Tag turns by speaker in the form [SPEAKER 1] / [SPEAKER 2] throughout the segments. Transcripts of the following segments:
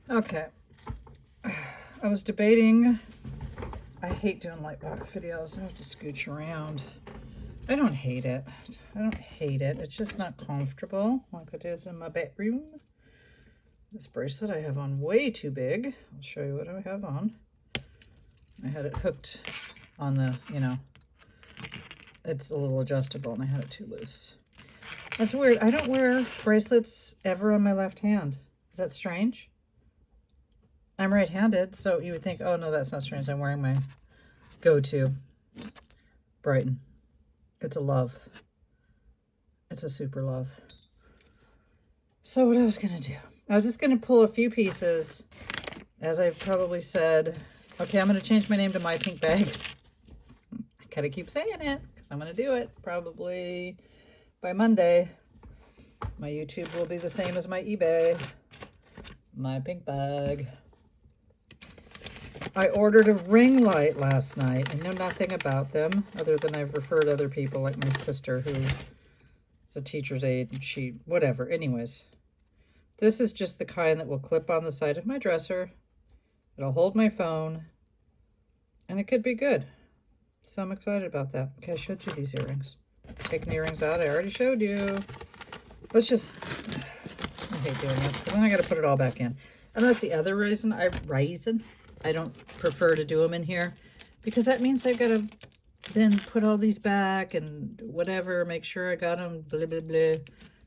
[SPEAKER 1] Okay. I was debating. I hate doing light box videos. I have to scooch around. I don't hate it. I don't hate it. It's just not comfortable like it is in my bedroom. This bracelet I have on way too big. I'll show you what I have on. I had it hooked on the, it's a little adjustable and I had it too loose. That's weird. I don't wear bracelets ever on my left hand. Is that strange? I'm right-handed, so you would think, oh no, that's not strange. I'm wearing my go-to Brighton. It's a love. It's a super love. So what I was gonna do, I was just gonna pull a few pieces, as I've probably said. Okay, I'm gonna change my name to My Pink Bag. I gotta keep saying it because I'm gonna do it probably by Monday. My YouTube will be the same as my eBay. My Pink Bag. I ordered a ring light last night. I know nothing about them other than I've referred other people, like my sister who is a teacher's aide and she, whatever. Anyways, this is just the kind that will clip on the side of my dresser. It'll hold my phone and it could be good. So I'm excited about that. Okay, I showed you these earrings. Taking the earrings out, I already showed you. Let's just, I hate doing this because then I got to put it all back in. And that's the other reason I don't prefer to do them in here, because that means I've got to then put all these back and whatever, make sure I got them, blah, blah, blah.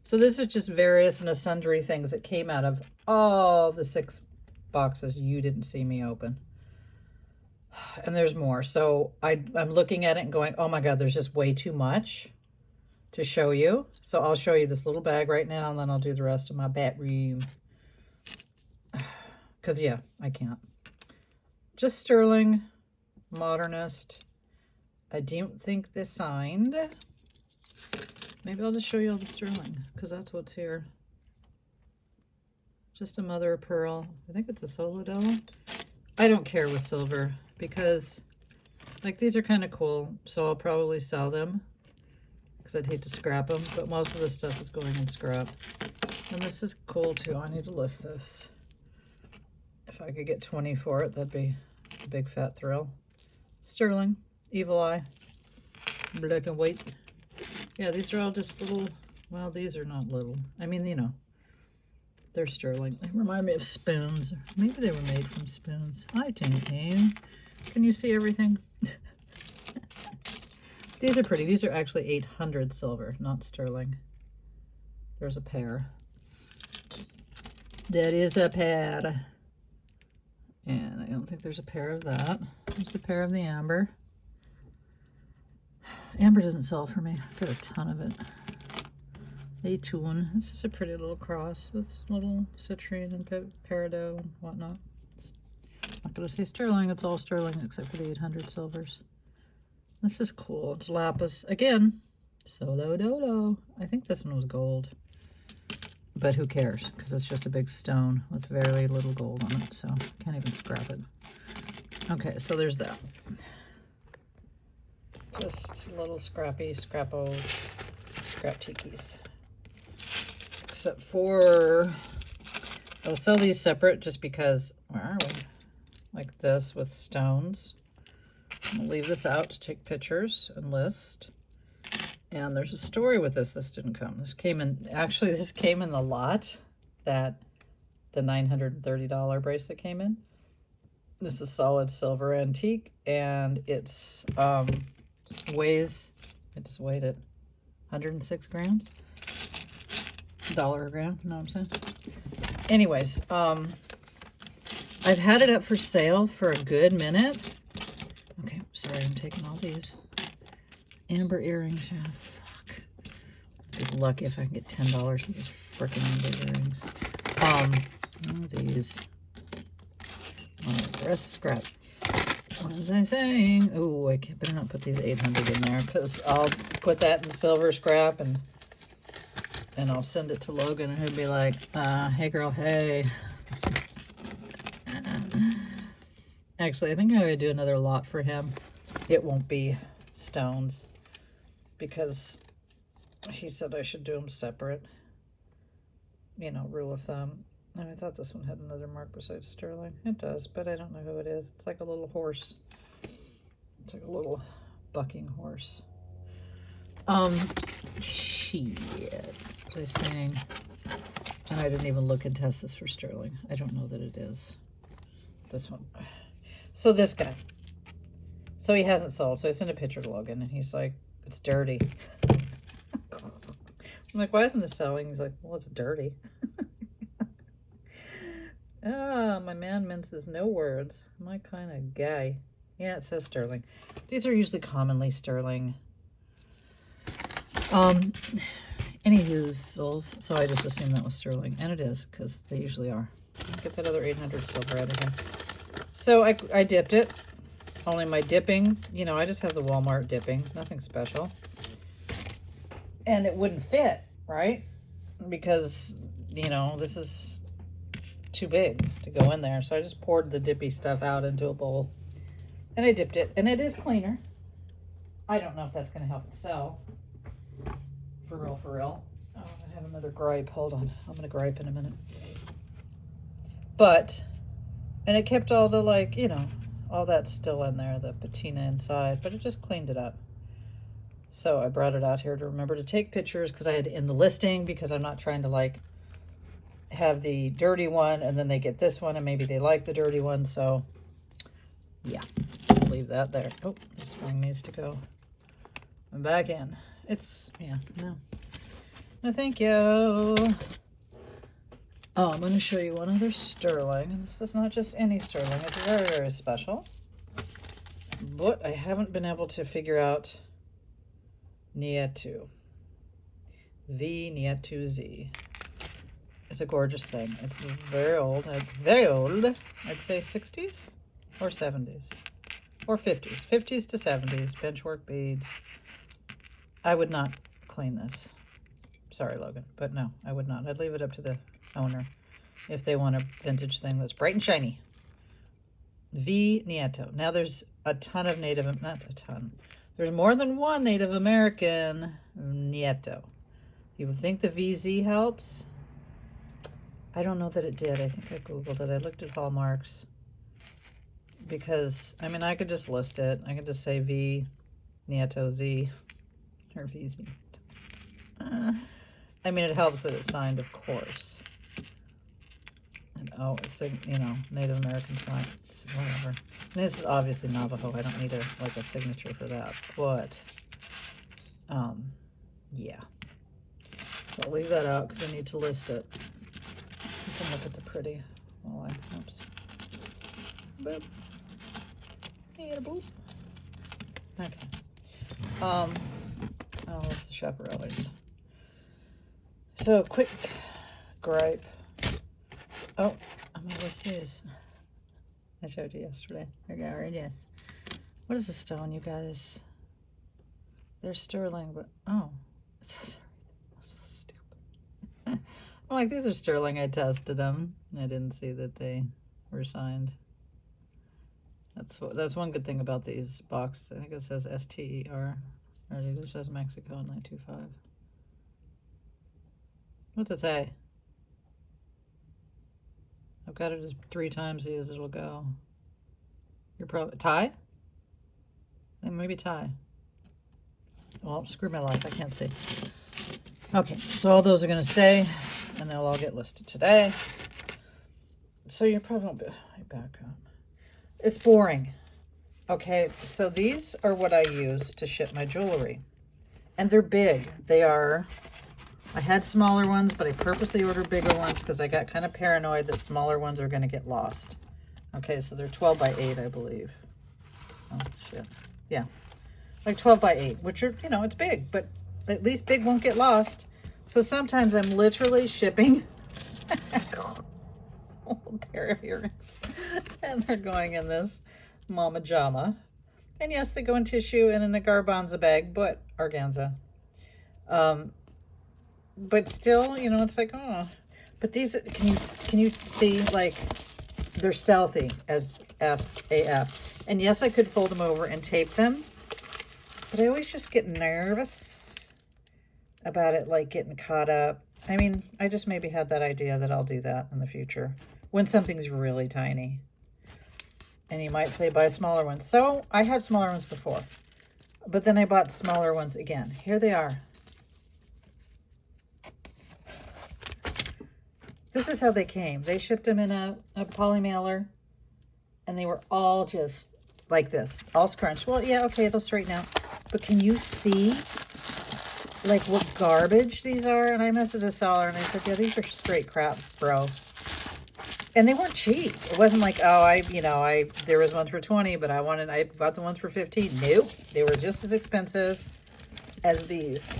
[SPEAKER 1] So this is just various and sundry things that came out of all the 6 boxes you didn't see me open. And there's more. So I'm looking at it and going, oh my God, there's just way too much to show you. So I'll show you this little bag right now and then I'll do the rest of my bedroom. Because yeah, I can't. Just sterling, modernist. I don't think they're signed. Maybe I'll just show you all the sterling because that's what's here. Just a mother of pearl. I think it's a solo dolo. I don't care with silver because like these are kind of cool. So I'll probably sell them because I'd hate to scrap them. But most of this stuff is going in scrap. And this is cool too. I need to list this. If I could get 20 for it, that'd be a big fat thrill. Sterling, Evil Eye, black and white. Yeah, these are all just little, well, these are not little. I mean, they're sterling. They remind me of spoons. Maybe they were made from spoons. I don't know. Can you see everything? These are pretty. These are actually 800 silver, not sterling. There's a pair. That is a pair. And I don't think there's a pair of that. There's a pair of the amber. Amber doesn't sell for me. I've got a ton of it. A-tune. This is a pretty little cross with little citrine and peridot and whatnot. It's not going to say sterling. It's all sterling except for the 800 silvers. This is cool. It's lapis. Again, solo dolo. I think this one was gold. But who cares? Because it's just a big stone with very little gold on it. So can't even scrap it. Okay, so there's that. Just little scrappy, scrap tikis. Except for, I'll sell these separate just because, where are we? Like this with stones. I'll leave this out to take pictures and list. And there's a story with this. This didn't come. This came in, actually this came in the lot that the $930 bracelet came in. This is solid silver antique and it's weighs, I just weighed it, 106 grams. $1 a gram, you know what I'm saying? Anyways, I've had it up for sale for a good minute. Okay, sorry, I'm taking all these. Amber earrings, yeah, fuck. I'd be lucky if I can get $10 for these frickin' amber earrings. These. Oh, the rest is scrap. What was I saying? Oh, I better not put these 800 in there because I'll put that in silver scrap and I'll send it to Logan and he'll be like, hey girl, hey. Actually, I think I'm going to do another lot for him. It won't be stones because he said I should do them separate. You know, rule of thumb. Oh, I thought this one had another mark besides sterling. It does, but I don't know who it is. It's like a little horse. It's like a little bucking horse. Shit. What was I saying? And I didn't even look and test this for sterling. I don't know that it is. This one. So this guy. So he hasn't sold. So I sent a picture to Logan, and he's like, it's dirty. I'm like, why isn't this selling? He's like, well, it's dirty. Ah, my man minces no words. My kind of guy. Yeah, it says sterling. These are usually commonly sterling. Anywho, so I just assumed that was sterling, and it is, because they usually are. Let's get that other 800 silver out of here. So I dipped it. Only my dipping, you know, I just have the Walmart dipping, nothing special. And it wouldn't fit, right? Because, you know, this is too big to go in there. So I just poured the dippy stuff out into a bowl. And I dipped it, and it is cleaner. I don't know if that's going to help it sell. For real, for real. Oh, I have another gripe. Hold on. I'm going to gripe in a minute. But, and it kept all the, like, you know, all that's still in there, the patina inside, but it just cleaned it up. So I brought it out here to remember to take pictures because I had to end the listing because I'm not trying to, like, have the dirty one and then they get this one and maybe they like the dirty one. So, yeah, I'll leave that there. Oh, this spring needs to go back in. It's, yeah, no. No, thank you. Oh, I'm going to show you one other sterling. This is not just any sterling. It's very, very special. But I haven't been able to figure out Nieto. V Nieto Z. It's a gorgeous thing. It's very old. Very old. I'd say 60s or 70s or 50s. 50s to 70s. Benchwork beads. I would not clean this. Sorry, Logan. But no, I would not. I'd leave it up to the owner if they want a vintage thing that's bright and shiny. V Nieto. Now there's a ton of Native, not a ton. There's more than one Native American Nieto. You would think the VZ helps. I don't know that it did. I think I Googled it. I looked at hallmarks. Because, I mean, I could just list it. I could just say V Nieto Z or VZ. I mean, it helps that it's signed, of course. And oh, it's, you know, Native American sign, whatever. And this is obviously Navajo. I don't need a signature for that. But, yeah. So I'll leave that out because I need to list it. You can look at the pretty while I, oops. Boop. Hey, boop. Okay. Oh, it's the Chaparellis. So, quick gripe. Oh, I'm going to list these. I showed you yesterday. There you go, right? Yes. What is the stone, you guys? They're sterling, but, oh. It says everything. I'm so stupid. I'm like, these are sterling. I tested them. I didn't see that they were signed. That's one good thing about these boxes. I think it says STER. Or it either says Mexico 925. What's it say? I've got it as 3 times as it'll go. You're probably tie? Maybe tie. Well, screw my life. I can't see. Okay, so all those are going to stay, and they'll all get listed today. So you're probably going to be back up. It's boring. Okay, so these are what I use to ship my jewelry. And they're big. They are, I had smaller ones, but I purposely ordered bigger ones because I got kind of paranoid that smaller ones are going to get lost. Okay, so they're 12 by 8, I believe. Oh, shit. Yeah, like 12 by 8, which are, you know, it's big, but at least big won't get lost. So sometimes I'm literally shipping a whole pair of earrings, and they're going in this mama jama. And yes, they go in tissue and in a garbanza bag, but organza. But still, you know, it's like, oh. But these, can you see, like, they're stealthy as AF. And yes, I could fold them over and tape them, but I always just get nervous about it, like, getting caught up. I mean, I just maybe had that idea that I'll do that in the future when something's really tiny. And you might say buy smaller ones. So I had smaller ones before, but then I bought smaller ones again. Here they are. This is how they came. They shipped them in a poly mailer, and they were all just like this, all scrunched. Well, yeah, okay, it'll straighten out. But can you see, like, what garbage these are? And I messaged the seller, and I said, yeah, these are straight crap, bro. And they weren't cheap. It wasn't like, oh, there was ones for 20, but I bought the ones for 15. Nope. They were just as expensive as these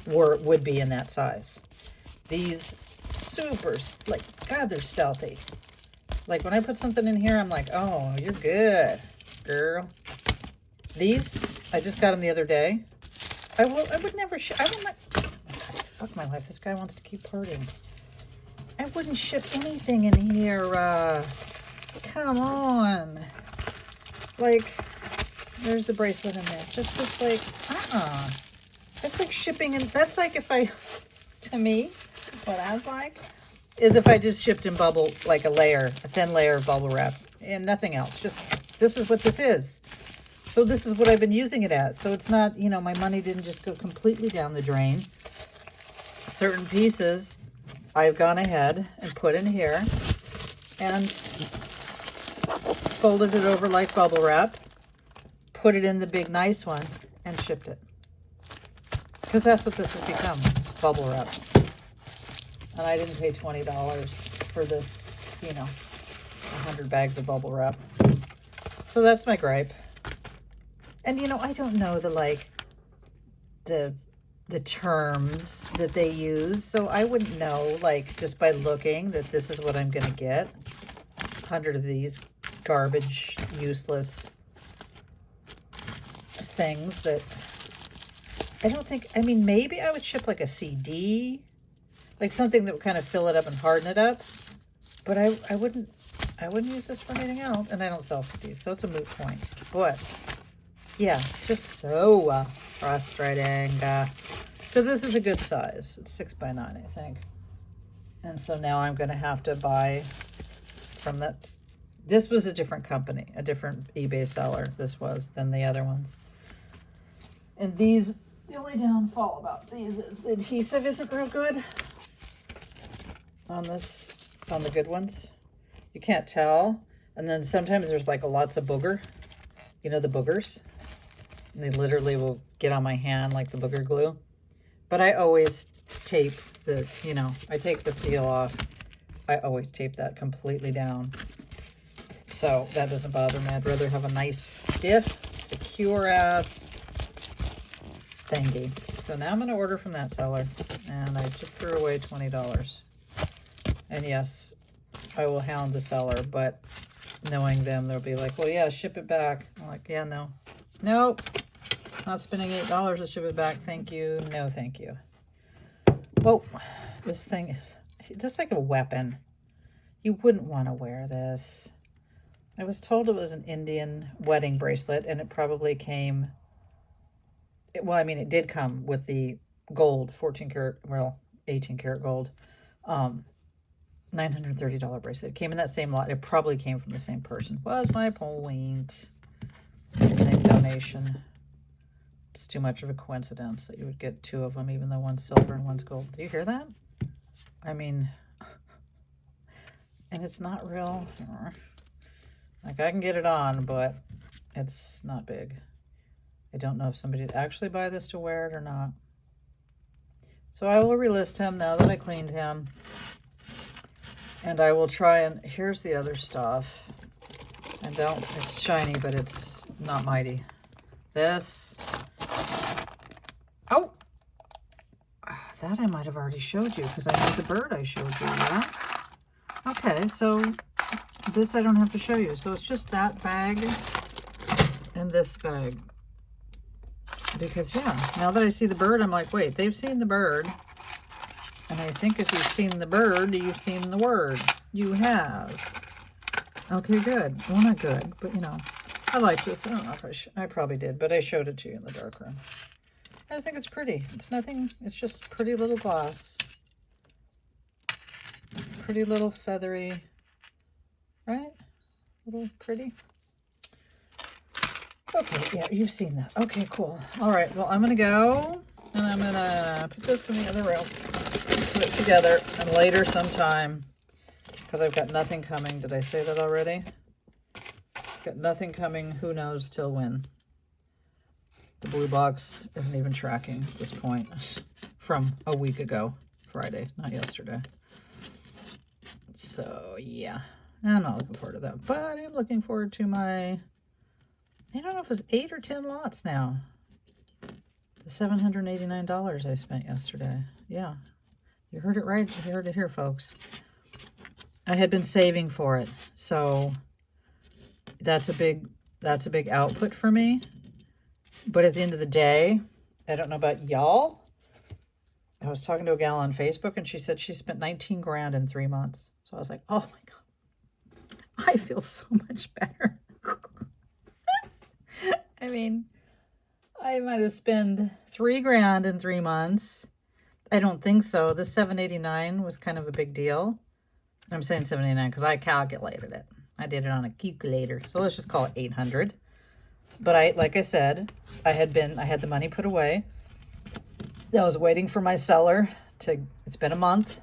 [SPEAKER 1] would be in that size. These super, like, God, they're stealthy. Like, when I put something in here, I'm like, oh, you're good, girl. These, I just got them the other day. I would never, I would not, oh, God, fuck my life. This guy wants to keep partying. I wouldn't ship anything in here. Come on. Like, there's the bracelet in there. Just this, like, That's like shipping, and that's like if I, to me, what that's like, is if I just shipped in bubble, like a thin layer of bubble wrap, and nothing else. Just, this is what this is. So this is what I've been using it as. So it's not, my money didn't just go completely down the drain. Certain pieces I've gone ahead and put in here and folded it over like bubble wrap, put it in the big nice one, and shipped it. Because that's what this has become, bubble wrap. And I didn't pay $20 for this, 100 bags of bubble wrap. So that's my gripe. And, I don't know the terms that they use, so I wouldn't know, like, just by looking, that this is what I'm going to get. 100 of these garbage, useless things that I don't think, maybe I would ship like a CD, like something that would kind of fill it up and harden it up, but I wouldn't use this for anything else, and I don't sell CDs, so it's a moot point. But yeah, just so frustrating. Because this is a good size. It's 6 by 9, I think. And so now I'm going to have to buy from that. This was a different company, a different eBay seller. This was than the other ones. And these, the only downfall about these is the adhesive isn't real good on this, on the good ones. You can't tell. And then sometimes there's like lots of booger. The boogers. And they literally will get on my hand like the booger glue. But I always tape the, I take the seal off. I always tape that completely down. So that doesn't bother me. I'd rather have a nice, stiff, secure ass thingy. So now I'm going to order from that seller. And I just threw away $20. And yes, I will hound the seller, but knowing them, they'll be like, well, yeah, ship it back. I'm like, yeah, no. Nope. Not spending $8 to ship it back. Thank you. No, thank you. Whoa. This thing is, this is like a weapon. You wouldn't want to wear this. I was told it was an Indian wedding bracelet, and it probably came, well, it did come with the gold, 14 karat, well, 18 karat gold, $930 bracelet. It came in that same lot. It probably came from the same person. Was my point. The same donation. It's too much of a coincidence that you would get two of them, even though one's silver and one's gold. Do you hear that? And it's not real. Like, I can get it on, but it's not big. I don't know if somebody would actually buy this to wear it or not. So I will relist him now that I cleaned him. And I will try and, here's the other stuff. It's shiny, but it's not mighty. This. Oh! That I might have already showed you, because I made the bird I showed you, yeah? Okay, so this I don't have to show you. So it's just that bag and this bag. Because, yeah, now that I see the bird, I'm like, wait, they've seen the bird. And I think if you've seen the bird, you've seen the word. You have. Okay, good. Well, not good, but, I like this. I don't know if I probably did, but I showed it to you in the dark room. I just think it's pretty. It's nothing. It's just pretty little glass. pretty little feathery, right? Little pretty. Okay, yeah, you've seen that. Okay, cool. All right, well, I'm going to go, and I'm going to put this in the other room, put it together, and later sometime, because I've got nothing coming. Did I say that already? Got nothing coming, who knows till when. The blue box isn't even tracking at this point from a week ago, Friday, not yesterday. So, yeah, I'm not looking forward to that, but I'm looking forward to my, I don't know if it's 8 or 10 lots now. The $789 I spent yesterday. Yeah, you heard it right. You heard it here, folks. I had been saving for it, so that's a big output for me. But at the end of the day, I don't know about y'all. I was talking to a gal on Facebook, and she said she spent 19 grand in 3 months. So I was like, oh my God, I feel so much better. I mean, I might have spent 3 grand in 3 months. I don't think so. The $789 was kind of a big deal. I'm saying $789 because I calculated it. I did it on a calculator. So let's just call it $800. But like I said, I had the money put away. I was waiting for my seller to, it's been a month.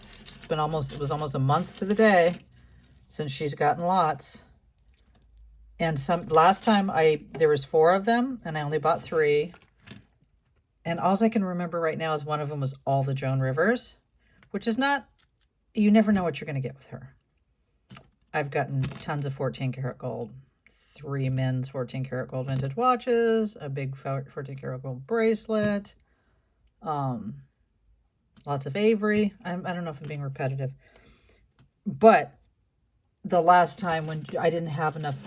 [SPEAKER 1] It was almost a month to the day since she's gotten lots. And last time there was 4 of them and I only bought 3. And all I can remember right now is one of them was all the Joan Rivers, which is not, you never know what you're going to get with her. I've gotten tons of 14 karat gold. 3 men's 14 karat gold vintage watches, a big 14 karat gold bracelet, lots of Avery. I don't know if I'm being repetitive, but the last time when I didn't have enough,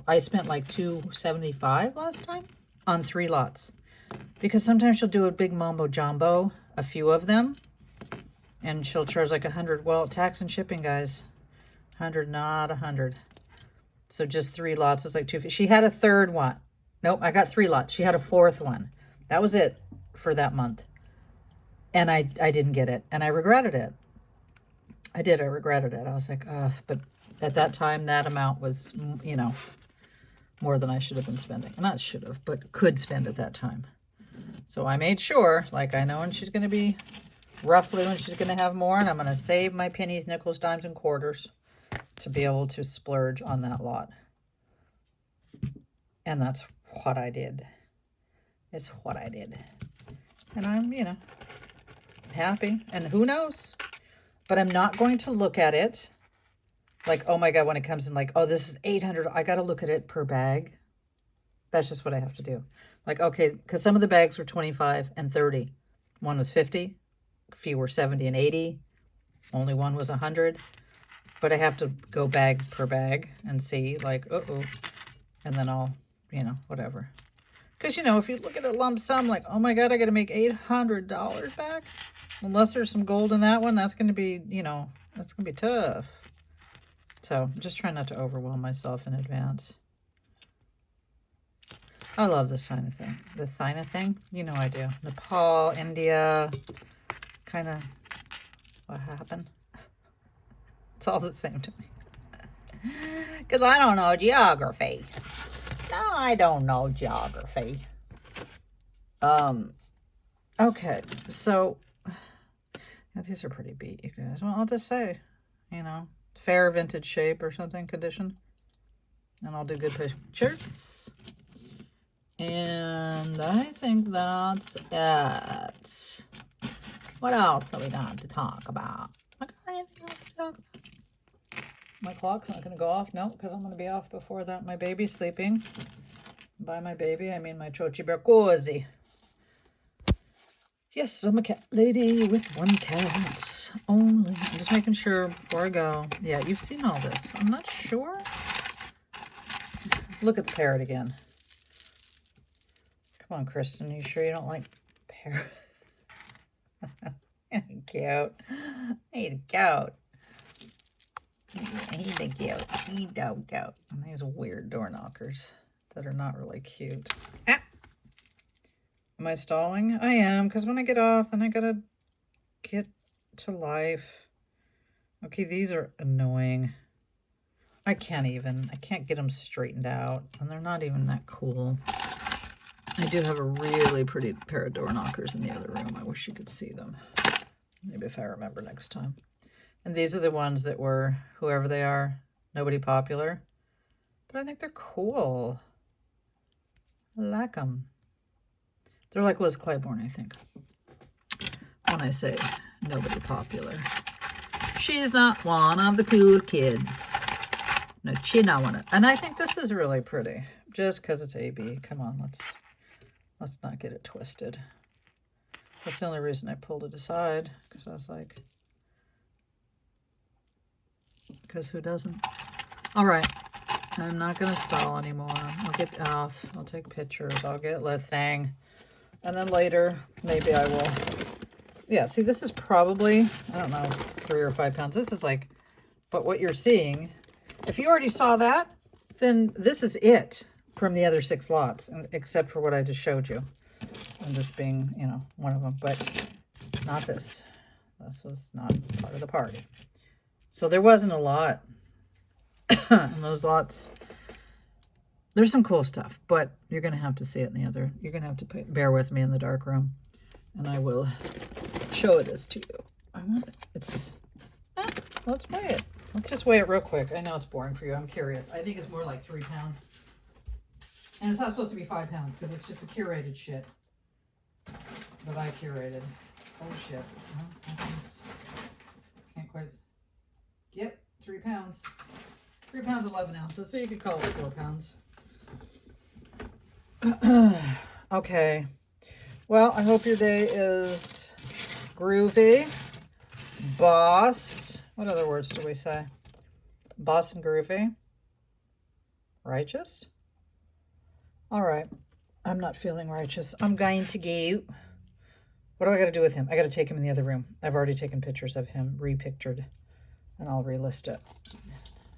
[SPEAKER 1] I spent like $275 last time on 3 lots, because sometimes she'll do a big mambo jumbo, a few of them, and she'll charge like $100. Well, tax and shipping, guys, $100, not $100. So just 3 lots is like $250. She had a 3rd one. Nope, I got 3 lots. She had a 4th one. That was it for that month. And I didn't get it. And I regretted it. I regretted it. I was like, ugh. But at that time, that amount was, more than I should have been spending. Not should have, but could spend at that time. So I made sure, like I know when she's going to be, roughly when she's going to have more. And I'm going to save my pennies, nickels, dimes, and quarters to be able to splurge on that lot. And that's what I did. It's what I did. And I'm, happy. And who knows? But I'm not going to look at it like, oh my God, when it comes in like, oh, this is $800. I got to look at it per bag. That's just what I have to do. Like, okay, because some of the bags were 25 and 30. One was 50. A few were 70 and 80. Only one was 100. But I have to go bag per bag and see, like, uh-oh. And then I'll, whatever. Because, if you look at a lump sum, like, oh my God, I got to make $800 back. Unless there's some gold in that one, that's going to be, that's going to be tough. So I'm just trying not to overwhelm myself in advance. I love this kind of thing. This kind of thing, I do. Nepal, India, kind of what happened. It's all the same to me. Because I don't know geography. No, I don't know geography. Okay, so yeah, these are pretty beat, you guys. Well, I'll just say, fair vintage shape or something, condition. And I'll do good pictures. And I think that's it. What else are we going to talk about? I got anything else to talk about? My clock's not going to go off. No, because I'm going to be off before that. My baby's sleeping. By my baby, I mean my Chochi Berkozy. Yes, I'm a cat lady with 1 cat only. I'm just making sure before I go. Yeah, you've seen all this. I'm not sure. Look at the parrot again. Come on, Kristen. You sure you don't like parrot? Cute. He's cute. He's a cute. He's so cute. And these weird door knockers that are not really cute. Ah. Am I stalling? I am, because when I get off, then I gotta get to life. Okay, these are annoying. I can't get them straightened out, and they're not even that cool. I do have a really pretty pair of door knockers in the other room. I wish you could see them. Maybe if I remember next time. And these are the ones that were, whoever they are, nobody popular. But I think they're cool. I like them. They're like Liz Claiborne, I think. When I say nobody popular. She's not one of the cool kids. No, she's not one of. And I think this is really pretty. Just because it's AB. Come on, let's not get it twisted. That's the only reason I pulled it aside. Because I was like, because who doesn't? All right. I'm not going to stall anymore. I'll get off. I'll take pictures. I'll get lifting. And then later, maybe I will. Yeah, see, this is probably, I don't know, 3 or 5 pounds. This is like, but what you're seeing, if you already saw that, then this is it from the other 6 lots, except for what I just showed you. And this being, you know, one of them, but not this. This was not part of the party. So there wasn't a lot in those lots. There's some cool stuff, but you're going to have to see it in the other. You're going to have to bear with me in the dark room, and I will show this to you. I want it. It's, let's weigh it. Let's just weigh it real quick. I know it's boring for you. I'm curious. I think it's more like 3 pounds. And it's not supposed to be 5 pounds because it's just a curated shit that I curated. Oh shit. Can't quite. Yep, 3 pounds. 3 pounds, 11 ounces. So you could call it 4 pounds. Okay. Well, I hope your day is groovy. Boss. What other words do we say? Boss and groovy. Righteous? All right. I'm not feeling righteous. I'm going to go. What do I got to do with him? I got to take him in the other room. I've already taken pictures of him, repictured, and I'll relist it.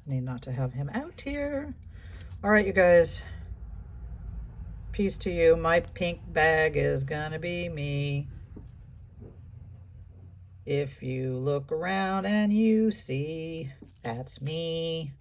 [SPEAKER 1] Need not to have him out here. All right, you guys. Peace to you. My pink bag is gonna be me. If you look around and you see, that's me.